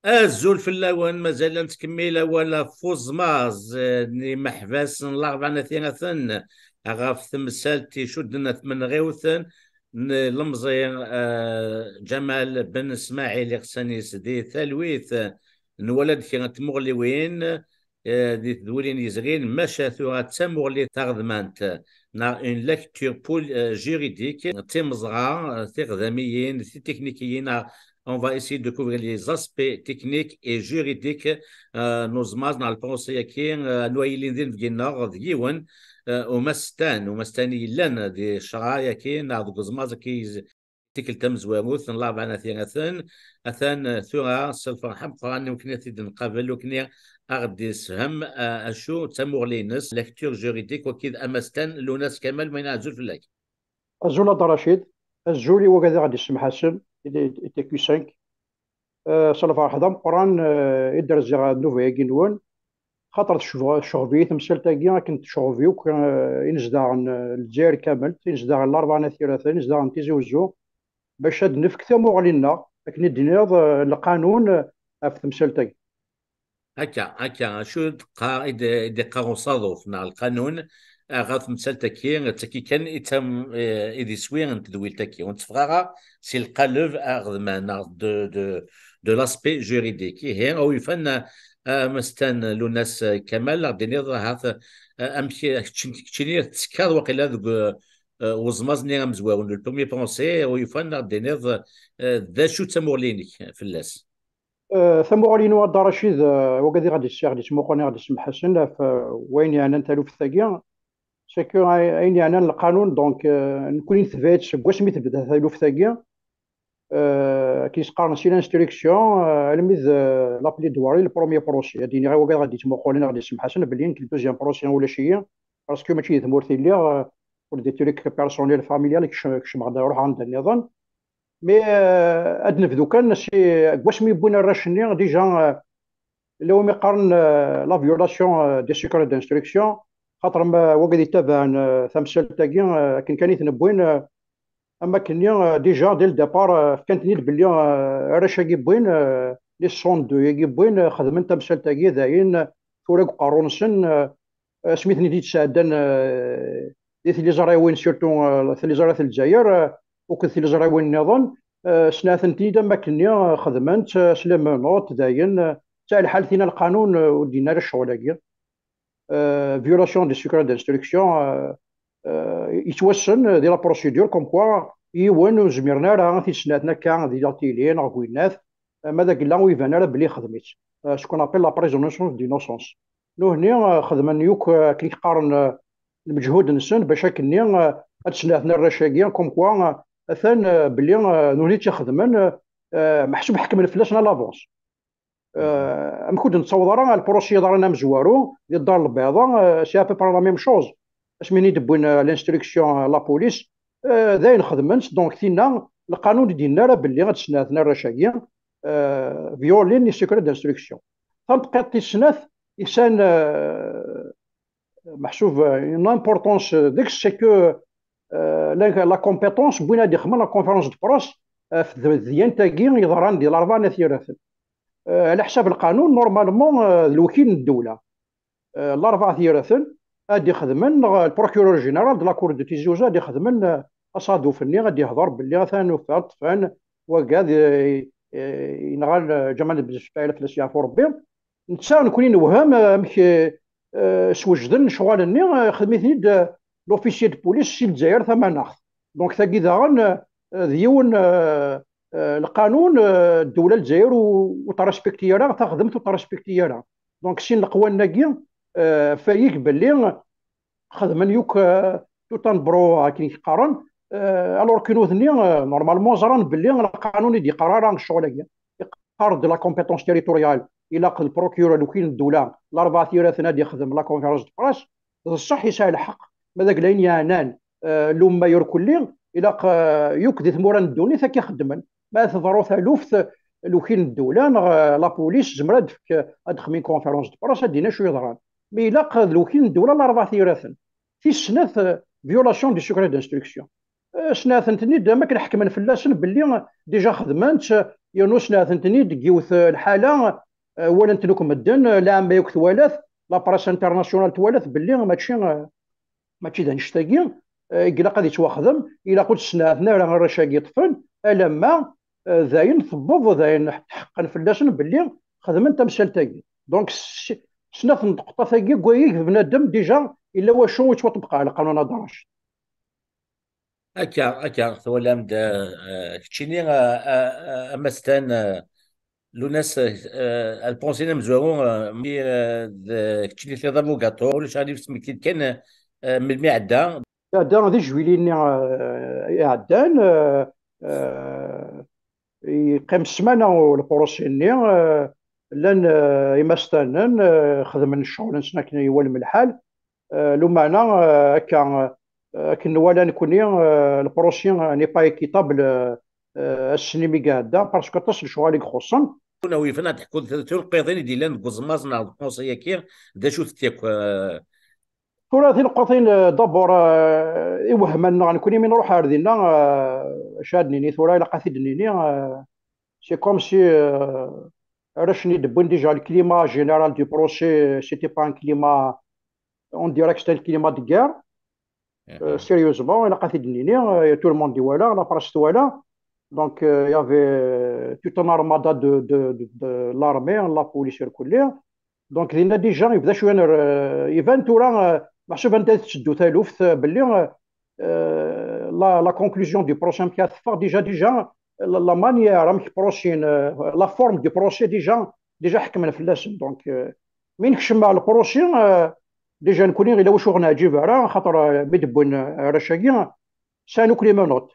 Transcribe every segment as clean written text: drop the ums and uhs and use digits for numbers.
الزول في اللون مازال نتكمل ولا فوز ماز ني محبس الأربعة ثلاثة غاف ثمثال تيشدنا من غيوثن لمزي جمال بن اسماعيل يغساني سدي ثالويث نولد كانت مغلوين دي ذولين يزغين ماشا ثوغا تمغلي تغذمانت نا اون ليكتور بول جوريديك تيمزغا تغذاميين تكنيكيين. On va essayer de couvrir les aspects techniques et juridiques. Nous مازنا البونسي كين نويلين ذين في النار ديون ومستاني لنا دي شرايا كين نعرض قزماز كي تيكل تمز وروث نلعب معنا ثلاثين أثان ثورة سلفا حمقا يمكن يتيد نقابل وكني أغدي سهم أشو تمور لينس لكتور جوريديك وكيد أمستان لوناس كمال ما ينعزل في الليل. الزول هذا رشيد الزولي وكذا غادي يسمح حسن تي كي 5 صلف واحد مقران يدرس زي نوفي كينوان خاطر شوفي تمثال تاكي كنت شوفي وكان ينزدع عن الجزائر كامل ينزدع عن الاربعه ثلاثه ينزدع عن تيزي وزو باش هاد نفكتمو علينا لكن الدنيا القانون في تمثال تاكي. هكا شو قائد دقة صادف مع القانون غاف مسال تكي تكي كان يتم إذا سوين تدويل تكي ونتفرغ سي القلب أخذ معنا دو لاسبي جوريديكي هي أو يفن مستان لوناس كمال ديني هذا أمشي كتشيني تسكر وقيلا ذوك وزمازني مزواون البومي بونسي ويفن ديني ذا شو تموليني في اللاس. ثم غالينو هذا رشيد وكذا غادي السي غادي تسمو غادي يسمح حسن وين يعني انت في الثقيا سكو اين يعني القانون دونك نكون ثبات واش مي تبدا هذا في الثقيا كيسقارن سي لانستركسيون الميز لابلي دواري البروميير بروسي هادي غير وكذا غادي تسمو قولنا غادي يسمح حسن بلي كل دوزيام بروسي ولا شي باسكو ماشي ثمورتي ليا pour des trucs personnels familiales كش غادي نروح عند النظام مي اد نبدو كان شي واش ميبون الراشني ديجا لو ميقارن لا فيولاسيون دي سيكريت دانستركسيون خاطر ما وقد يتابع ثمثال تاكي كان يتنبوين اما كنيا ديجا ديال الديبار كانت نيت بلي راشا كيبوين لي سون دو يكيبوين خدمن تمثال تاكي داين فورق قارونسن سميتني ديت سعدان ديت لي زراوين سيرتو لي زراوين الجزائر وكنت لي زراوين النظام سناثنتي دا كنيا خدمنت سلام نوت داين تاع الحال فينا القانون ودينا الشغل فيولاسيون دي سيكريت دانستركسيون يتوسن ديال لا بروسيدور كوم كوا يوان زميرنا راه في سناتنا كان ديال تيلين غوينات ماذا قلنا ويبان راه بلي خدمت شكون ابيل لا بريزونسون دي نوسونس لو هنا خدمه نيوك كي قارن المجهود نسن باش كني هاد سناتنا الرشاقيه كوم كوا اثان بلي نولي تخدمن محسوب حكم الفلاس لا لافونس ام كنت نتصور راه البروسيدور رانا مزوارو ديال الدار البيضاء سي ابي بار لا ميم شوز اش مني دبوين لانستركسيون لا بوليس داين خدمنت دونك تينا القانون ديالنا راه باللي غاد سناتنا الرشاقيه فيولين لي سيكريت دانستركسيون تنبقى السنات انسان محسوب اون امبورطونس ديك سي كو لا كومبيتونس بوينا دي خدمه لا كونفيرونس دو بروس في ديان تاكي يظهران ديال 4 ثلاثه على حساب القانون نورمالمون الوكيل الدوله الاربعه ثلاثه غادي يخدمن البروكيورور جينيرال دو لا كور دو تيزيوزا غادي يخدمن اصادف اني غادي يهضر باللي غاثان طفان وكاد ينغال جمال بالشفايله في الاشياء فور ربي نتا نكون نوهم سوجدن شغالني خدمتني لوفيسيي دو بوليس سي الجزائر ثمناخ دونك ثاكي داغن ديون القانون الدوله الجزائر وترسبكتي راه تخدمت وترسبكتي راه دونك سين القوان ناكي فايك باللي خدمن يوك تو تنبرو كي يقارن الور كينو ثني نورمالمون زران باللي القانون يدي قرار الشغل قرض لا كومبيتونس تيريتوريال الى البروكيور الوكيل الدوله الاربعه ثلاثه نادي يخدم لا كونفيرونس دو براس الصح يسال الحق ماذاك لين يانان لوما يركلي الى يكذي ثمورا الدوني ثاك يخدمن ما تضرو ثالوف الوكيل الدوله لا بوليس زمرا ادخمين كونفيرونس دو براس دينا شو يضران مي الى الوكيل الدوله الاربعه ثلاثه في سنه فيولاسيون دي سيكريت دانستركسيون سنه ثنتني ما كنحكم في اللاسن باللي ديجا خدمت يونس ناثنتني دقيوث الحاله ولا نتنوك مدن لا ما يوك ثوالث لا براس انترناسيونال توالث باللي ماشي ذا نشتاقي إلا قد يتواخدم إلا قلت سناتنا راه رشاقي طفل ألما ذاين ثبوض ذاين حقا فلاسن باللي خدمن تمثال تاقي دونك سنات نقطة تاقي كويك بنادم ديجا إلا واشو يتوطبق على قانون الدرج. هكا ثولا مدا كتشيني امستان لوناس البونسينا مزورون مي كتشيني ثلاثة بوغاتو ولا شغالي في سميكي كان من المعدة. هذا غادي جويليني عدان يقيم السمانة والبروسيني لان يمستانن خدمن الشغل نسنا كنا يوالم الحال لو معنا كان كن ولا نكوني البروسيان ني با ايكيتابل السينمي قاعده باسكو تصل شغالي خصوصا كنا ويفنا تحكوا القيضين ديال قزماز نعرف القوصيه كير دا شو تيك ثلاثي القطين دبر يوهمنا نكوني من نروح هاردينا شادني ثورا الى قاثدني سي كوم سي رشني دبون ديجا الكليما جينيرال دو بروسي سيتي با ان كليما اون ديريكت ستيل كليما دو غير سيريوزمون الى قاثدني تو الموند دي ولا لا براس ولا دونك يافي توت ان ارمادا دو لارمي لا بوليس الكليه دونك دينا ديجا يبدا شويه ايفان تورا محسوب انت تشدو ثالوث باللي لا كونكلوزيون دو بروشين كيا ديجا لا مانيير راك بروشين لا فورم دو بروشي ديجا حكمنا في اللاسن دونك من نكشم على البروشين ديجا نكوني غير واش غنا نجيب على خاطر مدبون رشاقي سانو كلي منوت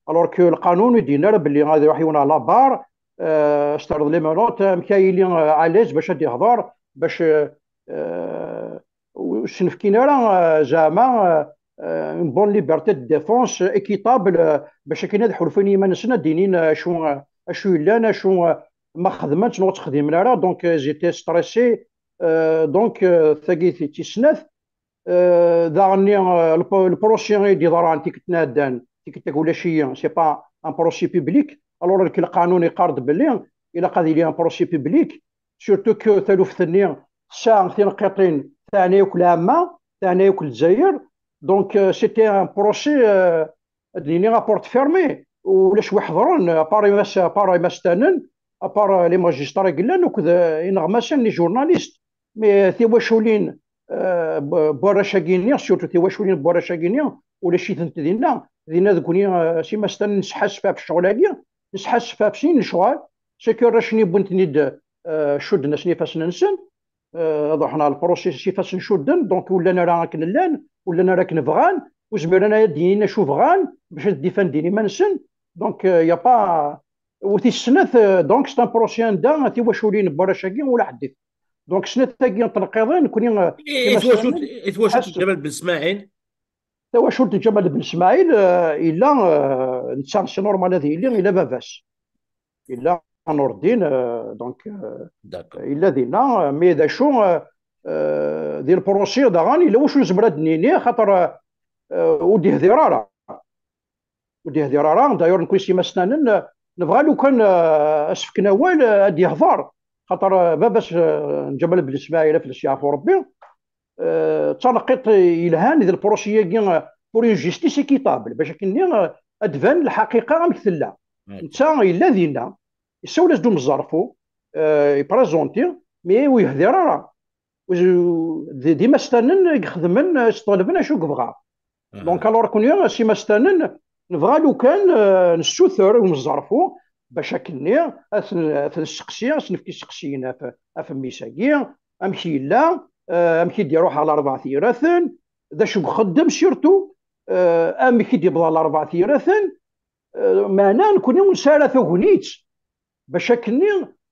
الوغ كو القانون يدينا باللي غادي يروح يونا لابار استعرض لي منوت مكايلين علاش باش غادي يهضر باش شنفكينا راه زعما اون بون ليبرتي دو ديفونس ايكيتابل باش كاين هاد حلفين ما نسنا دينين شو لانا شو ما خدمتش نوت خدمنا راه دونك جيتي ستريسي دونك ثقيت تيسناث داغني البروسيون دي ضران تيكتنادان تيكتاك شي سي با ان بروسي بوبليك الوغ القانون يقارض باللي الا قاد لي ان بروسي بوبليك سورتو كو ثالوث ثانيه ساعه تنقيطين ثاني وكل عامه ثاني وكل الجزائر دونك سيتي ان بروسي ديني رابورت فيرمي ولا شوي حضرون باري ما ستانن ابار لي ماجسترا قلنا وكذا ينغمسن لي جورناليست مي ثي واشولين بورا شاكينيا سورتو ثي واشولين بورا شاكينيا ولا شي ثنت دينا ذكوني سي ما ستان نسحس فيها في الشغل هادي نسحس فيها في سين الشغل سكو راشني بنتني شد نسني فاسن نسن ضحنا البروسيس سي فاسن شدن دونك ولا انا راه كنلان ولا انا راك نبغان وزمير انا دينا شو بغان باش ديفان ديني ما نسن دونك يا با وتي السنات دونك ستا بروسيان دا تي واشولين برا شاكين ولا حديث دونك سنات تاكي تنقيضين كوني كيما اتواشوت جبل بن اسماعيل تواشلت جمال بن اسماعيل الا نتسان سي نورمال هذه الا باباس الا نور الدين دونك الا دينا مي دا شو ديال البروسي داغاني الا واش زمرا دنيني خاطر وديه ذراره دايور نكون سيما سنان نبغى لو كان اسفك نوال هاد يهضر خاطر باباس جمال بن اسماعيل فلاش يعرفوا ربي تنقيط يلهان ديال البروسيه كاع بور اون جيستيس ايكيتابل باش كني ادفان الحقيقه غمثلها انت الا دينا يسول دوم الظرفو يبريزونتي مي ويهدر راه ديما ستانن يخدمن طالبنا شو كبغى دونك الور كونيا سي ما ستانن نبغى لو كان نسوثر ونظرفو باش كني السقسيه نفكي السقسيين في ميساكي امشي لا امشي يروح على 4 ثيراثن ذا شو خدم سيرتو امشي يبدا على 4 ثيراثن معنا نكون نسالة ثغنيت باش كني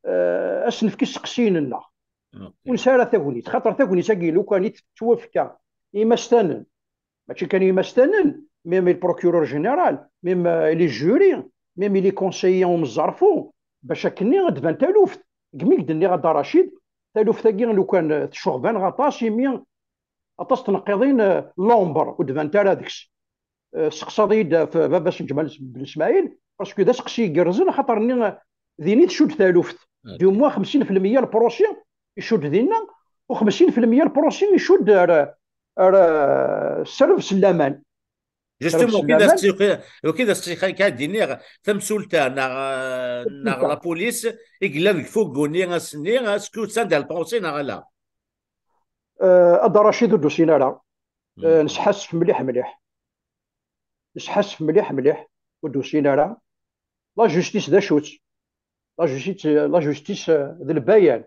اسنفكي السقسيين لنا ونسالة ثغنيت خاطر ثغنيت لو كان توفكا اما ستانن ماشي كان اما ستانن ميم البروكورور جينيرال ميم لي جوري ميم لي كونسيون مزرفو باش كني دفان تالوفت كميك دني غدا رشيد تالوف ثاقي لو كان تشوغبان غطاس يمين غطاس تنقيضين لومبر ودفان تالا ديكس سقصادي في باباس جمال بن اسماعيل باسكو دا سقسي يقرزن خاطر ذيني تشد ثالوفت دو اوكي. موا 50% البروسيون يشد ذينا، و50% البروسيون يشد السلف سلامان. السلف جوستومون سلامان كذا سقسي كاديني تمسولتا ناغ لا بوليس يقلا لك فوق وني اسني اسكو ساند البونسي ناغ لا. هذا رشيد دوسينارا. نسحسف مليح مليح، نسحسف مليح مليح ودوسينارا. لا جوستيس دا شوت، لا جوستيس ذا البيان،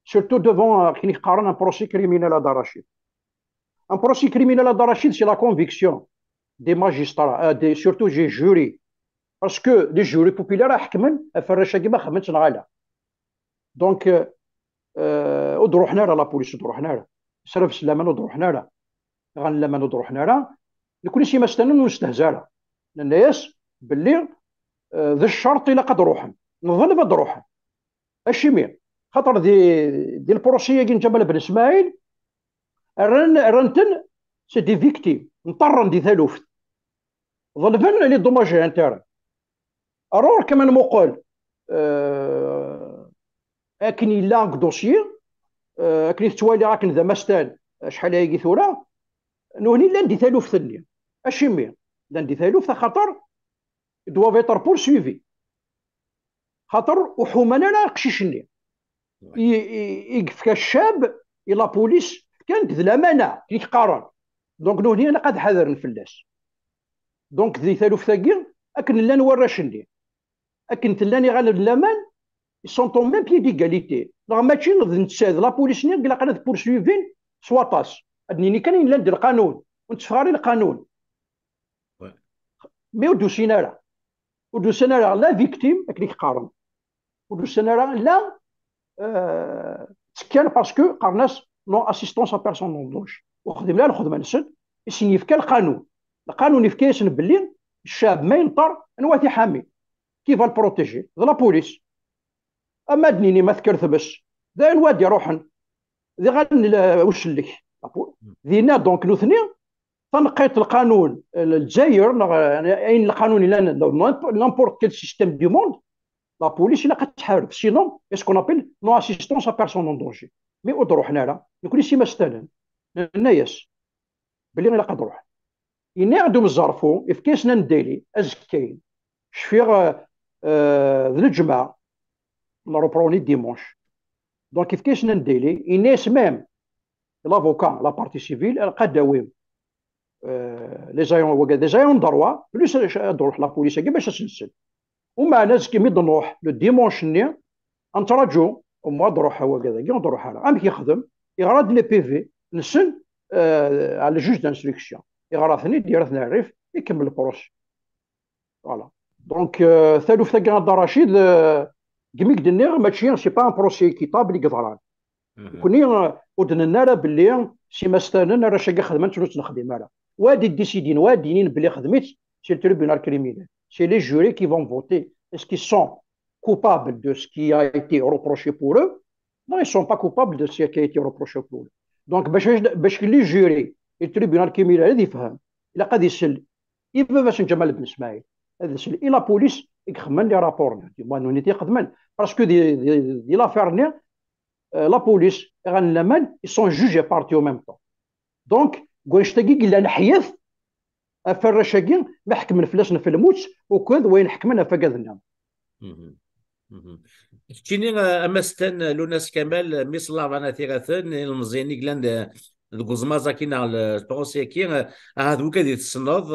سورتو دوفون كي نقارن ان بروسي كريمينال هذا رشيد. ان بروسي كريمينال هذا رشيد سي لا كونفيكسيون دي ماجسترا دي سورتو جي جوري، باسكو لي جوري بوبيلار حكمن فراشا كيما خمنت نغالا. دونك ودروحنا لا بوليس ودروحنا لا سرف سلامان ودروحنا لا غنلامان ودروحنا لا لكل شيء ما استنى ونستهزا الناس باللي ذا الشرط الا قد روحن نظن بد روحن اشي مين خاطر دي البروسيه كي جبل بن اسماعيل رنتن سي دي فيكتيم نطرن دي ثالوفت ظلفن لي دوماج انتر ارور كما نقول اكن لا دوسيي اكن توالي راكن ذا مستان شحال هاي ثوره نوني لا ندي ثالوف ثاني اشي مين لا ندي ثالوف خاطر دوافي ايتر بورسويفي خاطر وحومنا لا قشيشني يقفك الشاب الى بوليس كانت ذ الامانه كي قارن. دونك نوني انا قاد حذر نفلاس. دونك ذي ثالوف ثاقي اكن لا نوراشني اكن تلاني غالب الامان سون طون ميم بيي ديغاليتي راه ماشي نتساد لا بوليس ني قال قنات بورسويفين سواطاس ادنيني كان لا ندير القانون ونتفخري القانون مي ودوسينا راه لا فيكتيم اكليك قارن ودوسينا راه لا تكان باسكو قارناس نو اسيستونس ا بيرسون نون دوج وخدم لا الخدمه نسد يسنيفكا القانون يفكيسن باللي الشاب ما ينطر نواتي حامي كيف البروتيجي لا بوليس. اما دنيني ما ذكرت بس ذا الواد يروحن ذي غن وش لك ذينا دونك نوثني تنقيت القانون الجزائر اين القانون الا نامبورت كيل سيستيم دو موند لا بوليس الا قد تحارب سينون اسكون ابيل نو اسيستونس ا بيرسون اون دونجي مي ودروحنا لا نكون شي ما استنن الناس بلي الا قد روح يني عندهم الزرفو يفكيسنا نديلي ازكاين شفيغ ذي الجمعه نروبروني ديمونش. دونك كيفاش نديلي الناس ميم لافوكا لا بارتي سيفيل قد داويم لي زايون وكا دي زايون دروا بلوس نروح لا بوليس كي باش تسلسل ومع ناس كي ميد نروح لو ديمونش ني نتراجو وما نروح وكذا كي نروح انا عم كيخدم يغرد لي بي في نسن على جوج دانستركسيون يغرثني ديرثنا الريف يكمل البروش فوالا. دونك ثالث ثقه رشيد كميك دنيغ ماشي سي با ان بروسي كتاب اللي قضران كوني ودنا راه باللي سي مستانن راه شاكا خدمت نوت نخدم راه وادي ديسيدين وادينين باللي خدمت سي التريبيونال كريمينال سي لي جوري كي فون فوتي est-ce qu'ils sont coupables de ce qui a été reproché pour eux. Non, ils ne sont pas coupables de ce qui a été reproché pour eux. Donc باش لي جوري التريبيونال كريمينال هذا يفهم الا قد يسل يبقى باش جمال بن اسماعيل هذا يسل الى بوليس يخمن لي رابور ديما نوني تيخدمن باسكو دي لافير ني لا بوليس غنلمان ils sont jugés partis au même temps. دونك كويشتاكي قلنا نحيث فرشاكي ما حكمنا فلاسنا في الموت وكذا وين حكمنا فقدنا. كيني امستن لوناس كمال ميصلا فانا ثيغاثن المزيني كلان الكوزمازا كينا البروسي كي هذوك اللي تصنض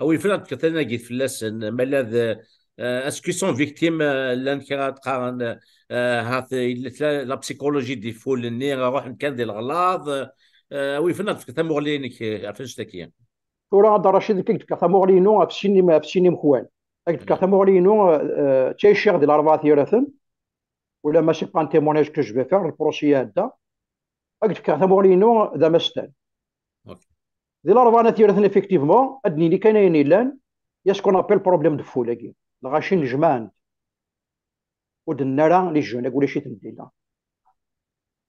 او يفرق كثرنا كي فلاس ملاذ اسكو سون فيكتيم لان كرا تقارن هاث لا بسيكولوجي دي فول ني روح كان ديال الغلاظ ويفرق كثمغلينك عرفتش تاكي تورا هذا رشيد كيك كثمغلينو في سيني مخوان كثمغلينو تيشير ديال 4 ثلاثه ولا ماشي با تيموناج كو جو في فير البروسي هذا قلت كثمغلينو ذا مستان ديال 4 ثلاثه افيكتيفمون ادني اللي كاينين لان يسكون ابل بروبليم دو فولاكي الغاشين جمان ودنا راه لي جون اقول شي تندينا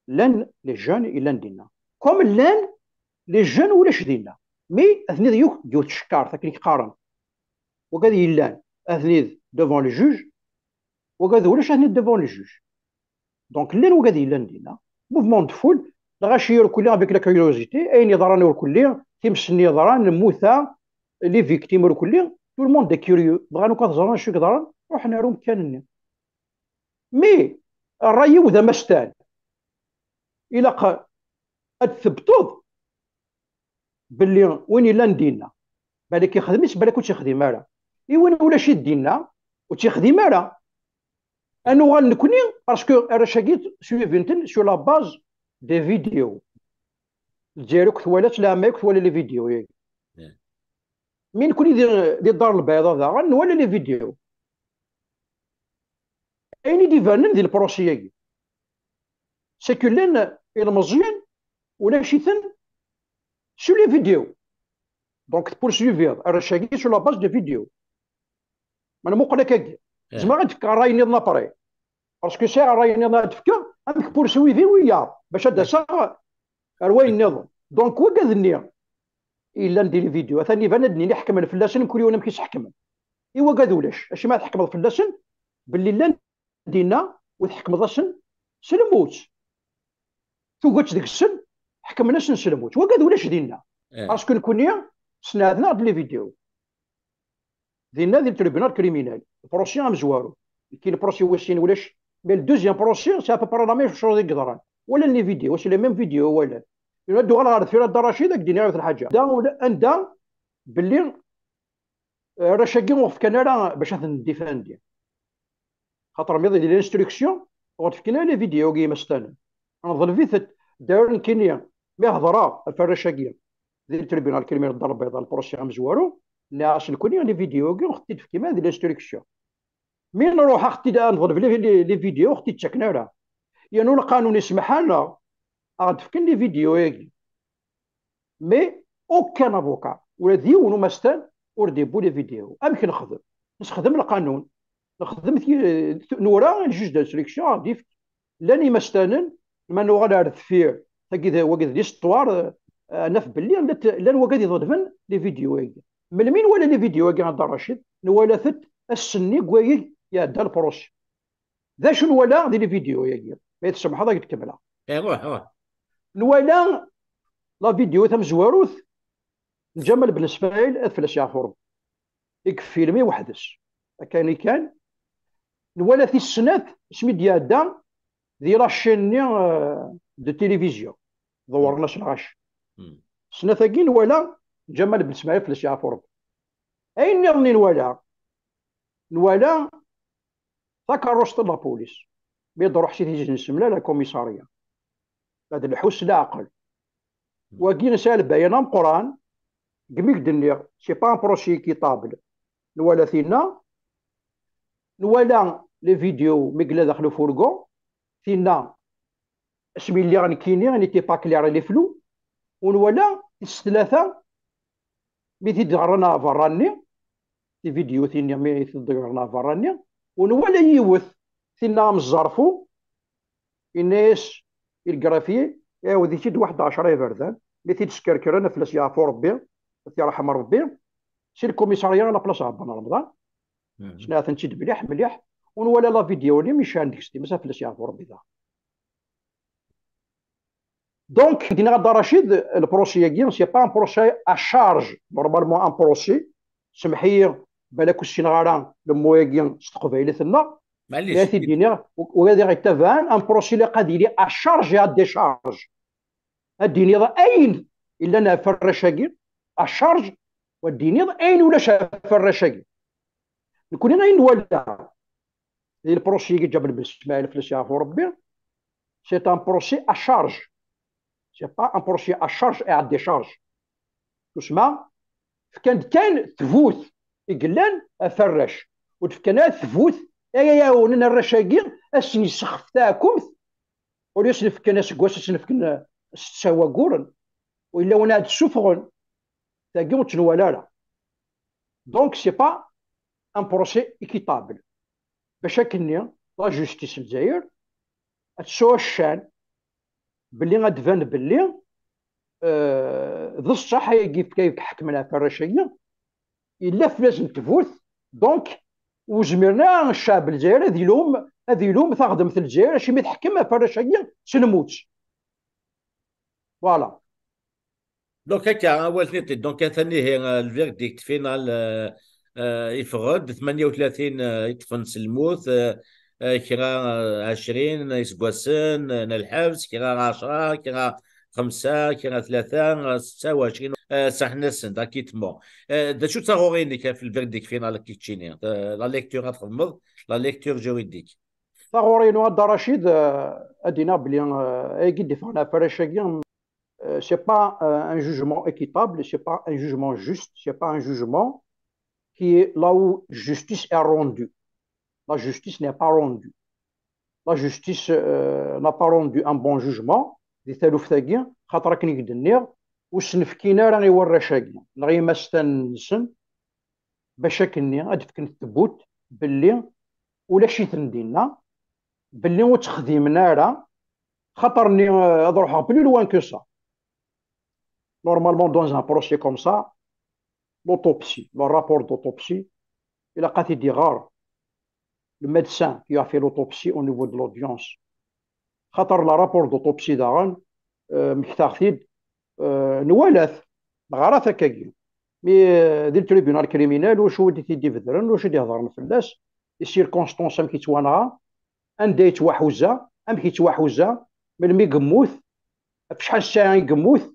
لان لي جون الا ندينا كوم لان لي جون ولا شدينا مي اثني ديوك تشكار ثاك اللي قارن وكذا يلان اثني دوفون لو جوج وكذا ولاش اثني دوفون لو جوج. دونك لين وكذا الا ندينا موفمون دو فول غاشي كلها افيك لا كيوريوزيتي اين يضران كلي تيمسني يضران الموتى لي فيكتيم كلي تو الموند دي كيوريو بغا كتزران شو كضران روح نارو مكانني. مي الراي وذا مستان الى تثبتوه باللي وين الا ندينا بالك يخدمش بالك واش يخدم راه ايوا ولا شي دينا وتيخدم راه انو غنكوني باسكو راه شاكيت سويفنتن سو لا باز دي فيديو ديالك ثوالات لا ماك ثوالي لي فيديو ياك من كون يدير الدار البيضاء ذا غنوالي لي فيديو اين ديفانن ديال البروسي ياك سكو لان المزيان ولا شي ثن سو لي فيديو دونك تبورسيفير راه شاكيت سو لا باز دي فيديو انا مو قلك هكا زعما غتفكر راي نيض نابري باسكو ساعه راي نيض تفكر عندك بورسويفي ويا باش هذا ساعه روين نظام دونك وكذا النية الا ندير فيديو ثاني فندني نحكم الفلاسن كل يوم كيس حكم ايوا كذا ولاش اش ما تحكم الفلاسن باللي لا دينا وتحكم ضسن سلموت تو قلت ديك السن حكمنا سلموت وكذا ولاش دينا باسكو نكون سنادنا لي فيديو دينا ديال التريبيونال كريمينال بروسي مزوارو كاين بروسي واشين ولاش مي الدوزيام بروسي سا با لا ميم شوز قدران ولا لي فيديو واش لي ميم فيديو ولا يردوا على في الدار رشيد دينا عاود الحاجه دا ولا اندا باللي راه شاكين وقف كان راه باش نديفاندي خاطر ميضي ديال الانستركسيون وقف كنا لي فيديو كيما ستان نظل فيث دايرن كينيا مي هضره الفراشاكيه ديال التريبيونال كلمه الدار البيضاء البروسي مزوارو ناس نكون لي فيديو خديت في كيما ديال الانستركسيون مين نروح اختي نظل في لي فيديو اختي تشكنا راه يعني القانون يسمح لنا غاد فكن لي فيديو ياكي مي اوكان افوكا ولا ديون مستان ورديبو لي فيديو امكن نخدم القانون نخدم نورا الجوج ديال سليكسيون ديف لاني مستانن ما نوغا نعرف فيه تاكيد وكذا ليستوار ناف باللي لان وكذا يضربن لي فيديو ياكي من مين ولا لي فيديو ياكي عند الرشيد نوالا ثت السني كوايك يا دا البروش ذا شنو ولا دي لي فيديو ياكي ما يتسمح هذا يتكملها روح نوالا لا فيديو ثم زواروث جمال بن اسماعيل افلاس يعفور فيلمي وحدش كان نوالا في السنات اسمي ديال ذي راشيني دو تيليفزيون دورنا شنغاش سنة ثاقين ولا جمال بن اسماعيل افلاس يعفور اين نظني نوالا ذاك الروسط لا بوليس بيضرو حسيت يجي نسملا لا كوميساريه هذا الحوس لا عقل وكي نسال بيان القران كميك دنيا سي با ان بروسي كيطابل نوالا ثينا نوالا لي فيديو مقلا داخلو فورغو ثينا اسمي اللي غنكيني راني تي با كلير لي فلو ونوالا الثلاثه ميتي دغرنا فراني في فيديو ثينا ميتي دغرنا فراني ونوالا يوث ثينا مزرفو الناس الجرافي يا ذي شد واحد 10 يفردان اللي تيتسكركر فلاس يعفو ربي الله يرحم ربي سي الكوميساريا لا بلاصه بن رمضان شنو تنشد مليح ونولا لا فيديو اللي مش عندك ستي مسا فلاس يعفو ربي ذا دونك دينا غدا رشيد البروسي كيم سي با ان بروسي ا شارج نورمالمون ان بروسي سمحي بالك السينغاران لمويكين استقبيلتنا معليش يا سيدي وهذا غيتفان ان بروسي اللي قاد يلي ا شارج ا ديشارج الدينيض اين الا انا فرشاكي الشارج والدينيض اين ولا شاف فرشاكي نكون انا ولا البروسي اللي جاب بالاسماعيل فلاش يعرفوا ربي سي ان بروسي ا شارج سي با ان بروسي ا شارج اي ا ديشارج تسمى كان ثبوت يقلان فرش وتفكنا ثبوت يا وننا الرشاقي اسني سخف تاعكم ولا سنفك ناس كواس سنفك سوا قورن وإلا وانا هاد السفغن تاقي وتنوالا لا دونك سي با ان بروسي ايكيتابل باش هكني لا جوستيس الجزائر تسوى الشان باللي غتبان باللي ذا الصح كيف حكمنا في الرشاقية إلا فلازم تفوت دونك وزمرنا الشعب الجزائري هذه لوم تخدم في الجزائر شي ما تحكم فراشاكيا سنموت. فوالا. دونك هكا اول ثنيتي دونك ثاني هي الفيرديكت فينال يفرض 38 يطفن الموت كرا 20 يسقسن الحبس كرا 10 كرا 5 كرا 3 26 سحنسن داكيتمون دا شو تاغوريني في الفيرديكت فينال كيتشيني لا ليكتور غتغمض لا ليكتور جوريديك. ثغورينو هذا رشيد ادينا بلي اي قد فانا فراشاكيا. C'est pas un jugement équitable, c'est pas un jugement juste, c'est pas un jugement qui est là où justice est rendue. La justice n'est pas rendue. La justice n'a pas rendu un bon jugement. دي ثالوث ثاقيا خاطر كني قد النير وسنفكينا راني ورا شاقيا نغي ما استنسن باش كني ادفك نثبوت باللي ولا شي تندينا باللي وتخدمنا راه خاطرني نروح بلو لوان كو سا. Normalement, dans un procès comme ça, l'autopsie, le rapport d'autopsie, il a été dit rare. Le médecin qui a fait l'autopsie au niveau de l'audience, خاطر le rapport d'autopsie داغن محتاخذ نوالث غارات هكاكي مي ديال التريبيونال كريمينال واش هو اللي تيدي في الدرن واش اللي يهضر فلاس لي سيركونستونس ام كيتوانها ان دايت وحوزه ام كيتوحوزه من مي قموث فشحال ساعه يقموث.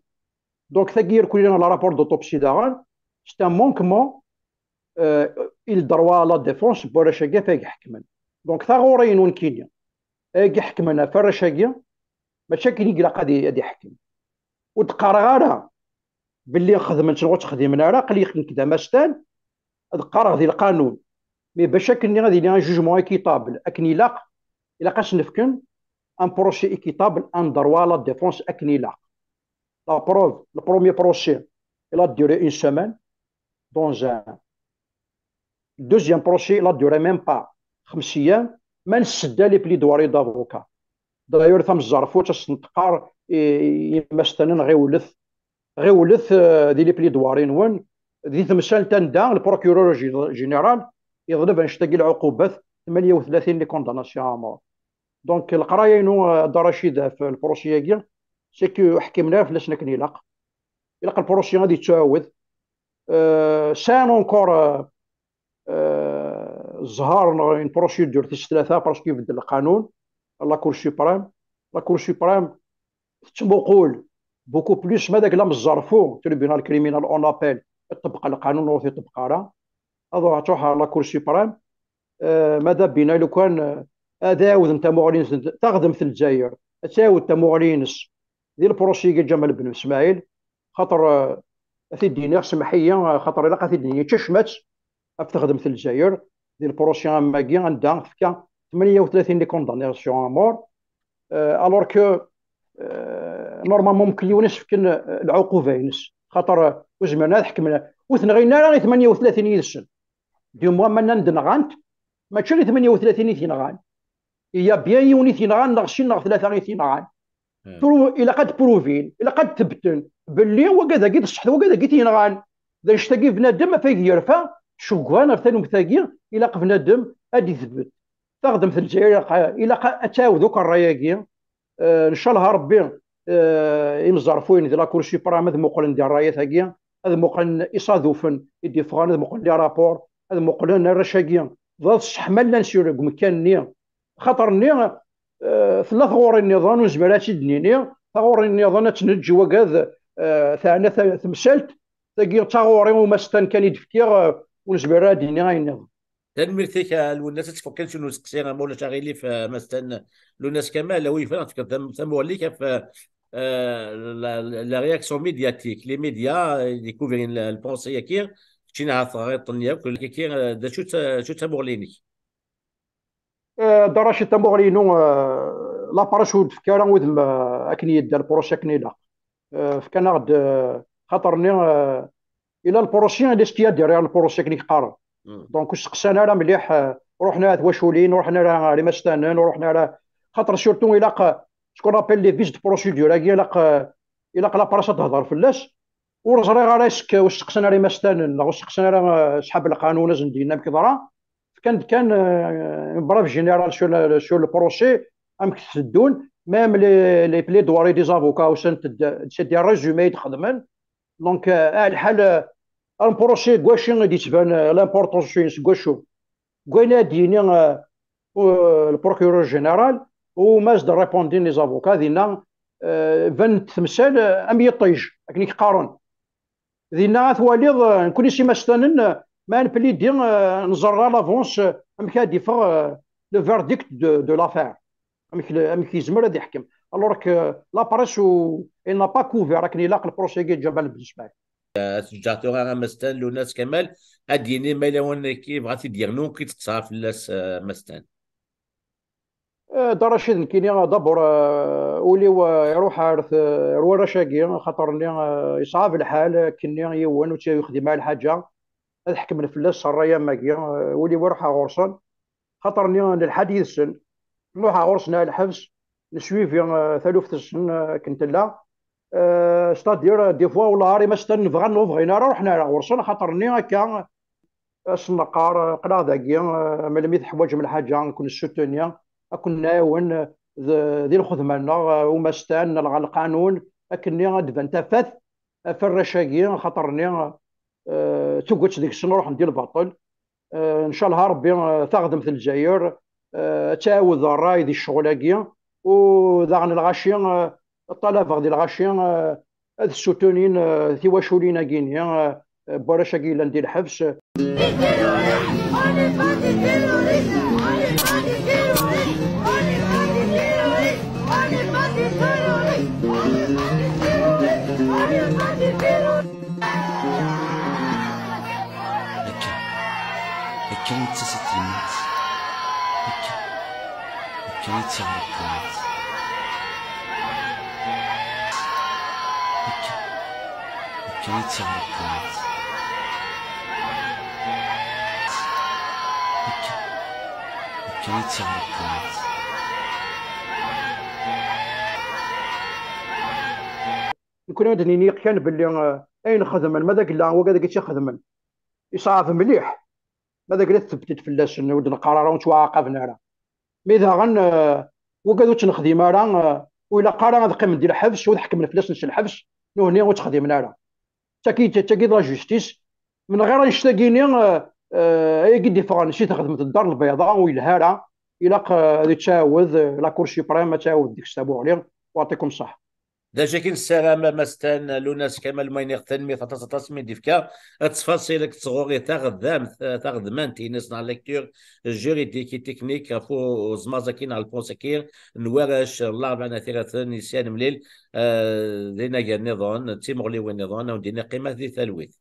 دونك ثاقي كل لنا رابور دوتوبسي داغن سي ان مونكمون il droit la défense بورشاكيا فاك حكمن. دونك ثاغورين وين كينيا اكي حكمنا فرشاكيا ماشي كي يقلا غادي يحكم ودقار غادا باللي خدمت شنو تخدمنا راه قلي كدا ماستان دقار غادي القانون مي باش كني غادي لي ان جوجمون ايكيتابل اكني لاق الا قاش نفكن ان بروسي ايكيتابل ان دروا لا ديفونس اكني لاق. La preuve, le premier procès, il a duré une semaine. Dans un deuxième procès, il a duré même pas 5 أيام. ما نسدا لي بليدواري دافوكا. داير ثم الزرفو تسنتقار يمستنن غيولث دي لي بليدواري نون دي تمثال تندا البروكيرور جينيرال يضرب نشتاقي العقوبات 38 لي كونداناسيون ا مور. دونك القرايه نو درشيد في البروسياكيا سي كو حكمنا فلاش نكنيلاق الى البروسي غادي تعاود سان اونكور زهار اون بروسيدور تيس ثلاثه باسكو يبدل القانون. لا كور سوبريم لا كور سوبريم تمقول بوكو بلوس ما داك لا مزرفو تريبيونال كريمينال اون ابيل طبق القانون وفي طبق راه هذا تروح لا كور سوبريم ماذا بينا لو كان اداود انت معلن تخدم في الجزائر تاود انت معلنس ديال البروسيكي جمال بن اسماعيل خاطر دينيغ سمحيه خاطر الا قاتي الدنيا تشمت تخدم في الجزائر ديال البروسيان ماكي عندها فكا 38 لي كوندانيسيون مور الوغ كو نورمالمون ممكن يونس فكن العقوبه ينس خاطر وزمرنا حكمنا وثنغينا راه 38 يدسن دي موا ما ندنغانت ماشي 38 يثنغان هي بيان يوني ثنغان نغشي نغ ثلاثه يثنغان الى قد بروفين الى قد تبتن باللي وكذا قيت الصح وكذا قيت ينغان ذا يشتاقي بنادم فايق يرفع شوكوان ثاني مثاقي الى بنادم ادي يثبت تخدم في الجزائر الى اتاو ذوك الراياكي ان شاء الله ربي يمزرفوين ديال لاكور سوبرام هذا مقلن ديال الرايات هاكيا هذا مقلن اصادوفن يدي فغان هذا مقلن ديال رابور هذا مقلن الرشاقيا ضاد الصح مالا نسير مكان نيا خاطر نيا ثلاث غور النظام وزمالات الدنيا ثغور النظام تنجي وكذا ثانا ثمسلت ثقيل تغوري ومستن كان يدفكير ونزبرا دينيا النظام تنميرتك الناس تفكر شنو سكسينا مولا شغيلي في مثلا الناس كمال لو يفهم تفكر ثموليك في لا رياكسيون ميدياتيك لي ميديا ديكوفرين البونسي كير شينا ثغيط النيا كل كير دا شو تموليني دراش تمغلينو لا باراشوت في كارا ودم اكني يد البروسي اكني لا في كان غد خاطرني الى البروسي اللي ستيا دير البروسي اكني قارن دونك سقسانا راه مليح رحنا واشولين ورحنا راه مستانن ورحنا راه خاطر سورتو الى شكون رابيل لي فيز بروسيدور الى لا براسا تهضر فلاش ورجري غير واش سقسانا راه مستانن واش سقسانا راه صحاب القانون زندينا كذا كان براف جينيرال سور لو بروسي ام كتسدون ميم لي بليدواري دي زافوكا وسنت سي دي ريزومي تخدمن دونك الحال ان بروسي كواشي غادي تبان لامبورطونس كواشو كوينا ديني البروكيورور جينيرال وماز دو ريبوندين لي زافوكا دينا بان تمثال ام يطيج كني قارون دينا ثواليض نكون سي مستنن ما نبلي دي نزرى لافونس ام كادي فغ لو فيرديكت دو لافير ام كيزمر هذا يحكم الوغ لا بريس il n'a pas couvert راكني لاق البروسي جبل بالنسبه شجعتو غا مستان لوناس كمال اديني ميلون كي بغاتي ديالو كي تقصها في اللاس مستان دا رشيد نكيني دبر ولي يروح عرف روى رشاقي خاطر يصعب الحال كني يوان وتا يخدم على الحاجه هذا حكم الفلاس الرايه ماكي ولي يروح غورصن خاطر الحديث سن نروح غورصنا الحبس نسويفي ثالوث السن كنت لا ستادير دي فوا ولا راه ما نبغى نبغينا روحنا غورصن خاطر هكا السنقار قرا ذاكي ملي حوايج من الحاجه نكون السوتونيا اكون ناون ذي الخدمه ومستان القانون اكني غادي تفاث في الرشاقي خاطرني توقت ديك السنه نروح ندير الباطل ان شاء الله ربي تخدم في الجزائر تعاود الراي ديال الشغلاكي وذاغن الغاشي الطلبه ديال الغاشي هاد السوتونين ثواشولينا كينيا برشاقي ندير الحبس هكا يتسات الموت هكا يتغرق الموت هكا يتغرق الموت هكا يتغرق الموت نكون عندني كان باللي اين خدمن ماذا قال هو كذا قلت خدمن يصعب مليح ماذا قلت ثبتت في اللاس ود القرار وتواقفنا راه مي اذا غن وكذا تنخدم راه ولا قرار غادي قيم ندير حبس وتحكم الفلاس نش الحبس هنا وتخدمنا راه تاكي لا جوستيس من غير نشتاقيني اي قد فغان نسيت خدمت الدار البيضاء والهاره الى تعاود لا كور سوبريم تعاود ديك السابوع عليهم ويعطيكم صح دا جاكين السلامة مستان لوناس كمال ماينيغ تنمي تصمي ديفكا تفاصيلك تصغوري تاغذمان تينيس نا ليكتور جوريديكي تكنيك فو زمازاكين على البونسكير نوارش الاربعة ثلاثة نيسان مليل دينا نظام تيمغلي ونظام ودينا قيمة ذي ثلويث